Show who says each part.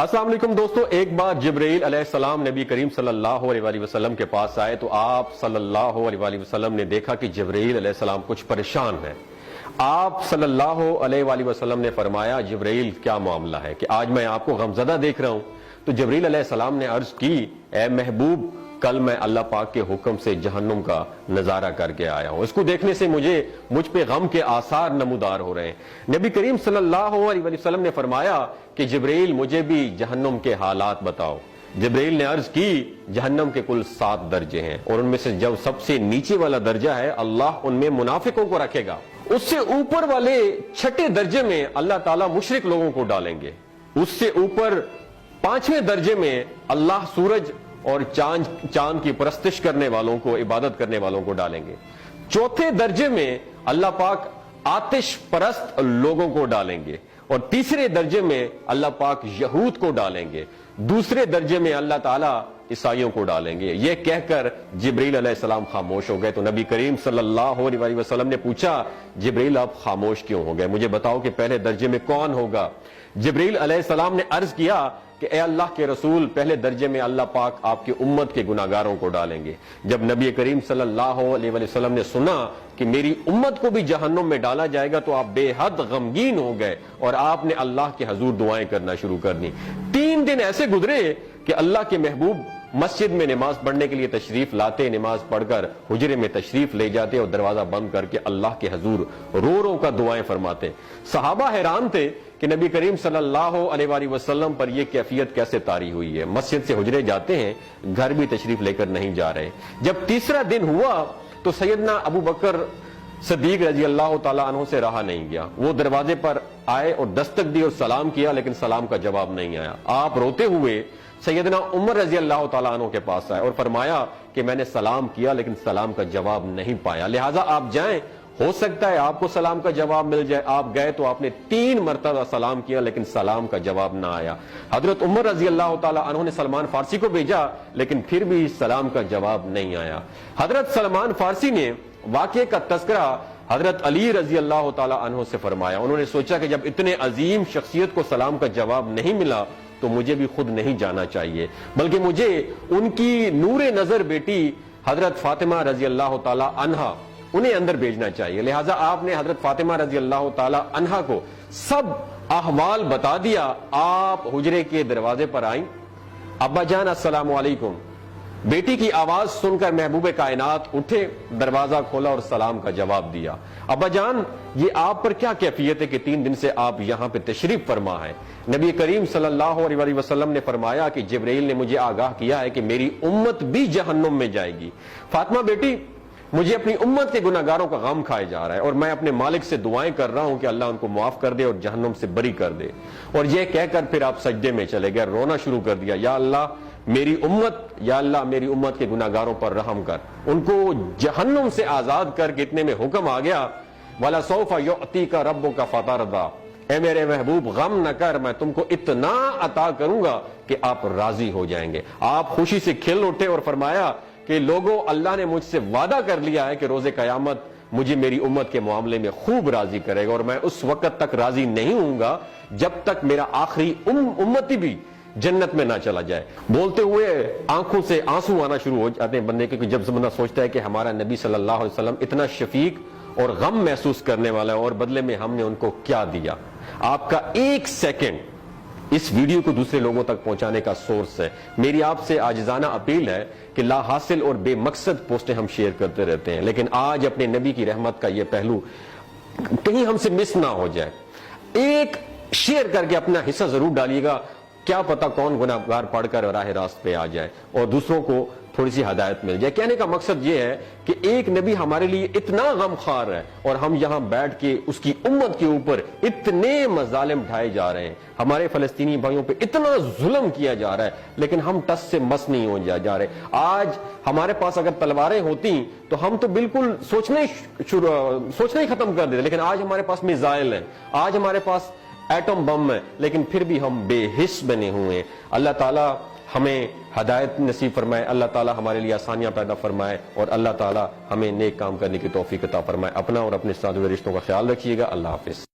Speaker 1: السلام علیکم دوستو، ایک بار جبرائیل علیہ السلام نبی کریم صلی اللہ علیہ وآلہ وسلم کے پاس آئے تو آپ صلی اللہ علیہ وآلہ وسلم نے دیکھا کہ جبرائیل علیہ السلام کچھ پریشان ہیں۔ آپ صلی اللہ علیہ وآلہ وسلم نے فرمایا، جبرائیل کیا معاملہ ہے کہ آج میں آپ کو غمزدہ دیکھ رہا ہوں؟ تو جبرائیل علیہ السلام نے عرض کی، اے محبوب، کل میں اللہ پاک کے حکم سے جہنم کا نظارہ کر کے آیا ہوں، اس کو دیکھنے سے مجھ پہ غم کے آثار نمودار ہو رہے ہیں۔ نبی کریم صلی اللہ علیہ وسلم نے فرمایا کہ جبرائیل مجھے بھی جہنم کے حالات بتاؤ۔ جبرائیل نے عرض کی، جہنم کے کل 7 درجے ہیں اور ان میں سے جو سب سے نیچے والا درجہ ہے اللہ ان میں منافقوں کو رکھے گا، اس سے اوپر والے 6 درجے میں اللہ تعالیٰ مشرک لوگوں کو ڈالیں گے، اس سے اوپر 5ویں درجے میں اللہ سورج اور چاند کی پرستش کرنے والوں کو، عبادت کرنے والوں کو ڈالیں گے، 4تھے درجے میں اللہ پاک آتش پرست لوگوں کو ڈالیں گے، اور 3رے درجے میں اللہ پاک یہود کو ڈالیں گے، 2 درجے میں اللہ تعالیٰ عیسائیوں کو ڈالیں گے۔ یہ کہہ کر جبرائیل علیہ السلام خاموش ہو گئے تو نبی کریم صلی اللہ علیہ وسلم نے پوچھا، جبرائیل آپ خاموش کیوں ہو گئے؟ مجھے بتاؤ کہ پہلے درجے میں کون ہوگا؟ جبرائیل علیہ السلام نے عرض کیا کہ اے اللہ کے رسول، پہلے درجے میں اللہ پاک آپ کی امت کے گناہگاروں کو ڈالیں گے۔ جب نبی کریم صلی اللہ علیہ وسلم نے سنا کہ میری امت کو بھی جہنم میں ڈالا جائے گا تو آپ بے حد غمگین ہو گئے اور آپ نے اللہ کے حضور دعائیں کرنا شروع کر دی۔ 3 دن ایسے گزرے کہ اللہ کے محبوب مسجد میں نماز پڑھنے کے لیے تشریف لاتے، نماز پڑھ کر حجرے میں تشریف لے جاتے اور دروازہ بند کر کے اللہ کے حضور رو رو کا دعائیں فرماتے۔ صحابہ حیران تھے کہ نبی کریم صلی اللہ علیہ وآلہ وسلم پر یہ کیفیت کیسے طاری ہوئی ہے، مسجد سے حجرے جاتے ہیں، گھر بھی تشریف لے کر نہیں جا رہے۔ جب 3را دن ہوا تو سیدنا ابو بکر صدیق رضی اللہ تعالیٰ عنہ سے رہا نہیں گیا، وہ دروازے پر آئے اور دستک دی اور سلام کیا، لیکن سلام کا جواب نہیں آیا۔ آپ روتے ہوئے سیدنا عمر رضی اللہ تعالیٰ عنہ کے پاس آئے اور فرمایا کہ میں نے سلام کیا لیکن سلام کا جواب نہیں پایا، لہٰذا آپ جائیں، ہو سکتا ہے آپ کو سلام کا جواب مل جائے۔ آپ گئے تو آپ نے 3 مرتبہ سلام کیا لیکن سلام کا جواب نہ آیا۔ حضرت عمر رضی اللہ تعالیٰ عنہ نے سلمان فارسی کو بھیجا لیکن پھر بھی سلام کا جواب نہیں آیا۔ حضرت سلمان فارسی نے واقعے کا تذکرہ حضرت علی رضی اللہ تعالیٰ عنہ سے فرمایا۔ انہوں نے سوچا کہ جب اتنے عظیم شخصیت کو سلام کا جواب نہیں ملا تو مجھے بھی خود نہیں جانا چاہیے، بلکہ مجھے ان کی نور نظر بیٹی حضرت فاطمہ رضی اللہ تعالیٰ عنہا انہیں اندر بھیجنا چاہیے۔ لہٰذا آپ نے حضرت فاطمہ رضی اللہ تعالیٰ عنہا کو سب احوال بتا دیا۔ آپ حجرے کے دروازے پر آئیں، ابا جان السلام علیکم، بیٹی کی آواز سن کر محبوب کائنات اٹھے، دروازہ کھولا اور سلام کا جواب دیا۔ ابا جان، یہ آپ پر کیا کیفیت ہے کہ 3 دن سے آپ یہاں پہ تشریف فرما ہے؟ نبی کریم صلی اللہ علیہ وسلم نے فرمایا کہ جبرائیل نے مجھے آگاہ کیا ہے کہ میری امت بھی جہنم میں جائے گی۔ فاطمہ بیٹی، مجھے اپنی امت کے گناہگاروں کا غم کھائے جا رہا ہے اور میں اپنے مالک سے دعائیں کر رہا ہوں کہ اللہ ان کو معاف کر دے اور جہنم سے بری کر دے۔ اور یہ کہہ کر پھر آپ سجدے میں چلے گئے، رونا شروع کر دیا، یا اللہ میری امت کے گناہگاروں پر رحم کر، ان کو جہنم سے آزاد کر کے۔ اتنے میں حکم آ گیا، وَلَسَوْفَ يُعْطِيكَ رَبُّكَ فَتَرْضَىٰ، اے میرے محبوب غم نہ کر، میں تم کو اتنا عطا کروں گا کہ آپ راضی ہو جائیں گے۔ آپ خوشی سے کھل اٹھے اور فرمایا کہ لوگوں، اللہ نے مجھ سے وعدہ کر لیا ہے کہ روز قیامت مجھے میری امت کے معاملے میں خوب راضی کرے گا، اور میں اس وقت تک راضی نہیں ہوں گا جب تک میرا آخری امتی بھی جنت میں نہ چلا جائے۔ بولتے ہوئے آنکھوں سے آنسو آنا شروع ہو جاتے ہیں بندے کے، کہ جب بندہ سوچتا ہے کہ ہمارا نبی صلی اللہ علیہ وسلم اتنا شفیق اور غم محسوس کرنے والا ہے اور بدلے میں ہم نے ان کو کیا دیا۔ آپ کا 1 سیکنڈ اس ویڈیو کو دوسرے لوگوں تک پہنچانے کا سورس ہے۔ میری آپ سے عاجزانہ اپیل ہے کہ لا حاصل اور بے مقصد پوسٹیں ہم شیئر کرتے رہتے ہیں، لیکن آج اپنے نبی کی رحمت کا یہ پہلو کہیں ہم سے مس نہ ہو جائے۔ ایک شیئر کر کے اپنا حصہ ضرور ڈالیے گا، کیا پتہ کون گناہگار پڑھ کر راہ راست پہ آ جائے اور دوسروں کو تھوڑی سی ہدایت مل جائے۔ کہنے کا مقصد یہ ہے کہ ایک نبی ہمارے لیے اتنا غم خوار ہے اور ہم یہاں بیٹھ کے اس کی امت کے اوپر اتنے مظالم ڈھائے جا رہے ہیں، ہمارے فلسطینی بھائیوں پہ اتنا ظلم کیا جا رہا ہے، لیکن ہم ٹس سے مس نہیں ہو جا رہے۔ آج ہمارے پاس اگر تلواریں ہوتی تو ہم تو بالکل سوچنا ہی ختم کر دیتے، لیکن آج ہمارے پاس میزائل ہیں، آج ہمارے پاس ایٹم بم ہے، لیکن پھر بھی ہم بے حس بنے ہوئے ہیں۔ اللہ تعالیٰ ہمیں ہدایت نصیب فرمائے، اللہ تعالیٰ ہمارے لیے آسانیاں پیدا فرمائے اور اللہ تعالیٰ ہمیں نیک کام کرنے کی توفیق عطا فرمائے۔ اپنا اور اپنے ساتھ جڑے رشتوں کا خیال رکھیے گا۔ اللہ حافظ۔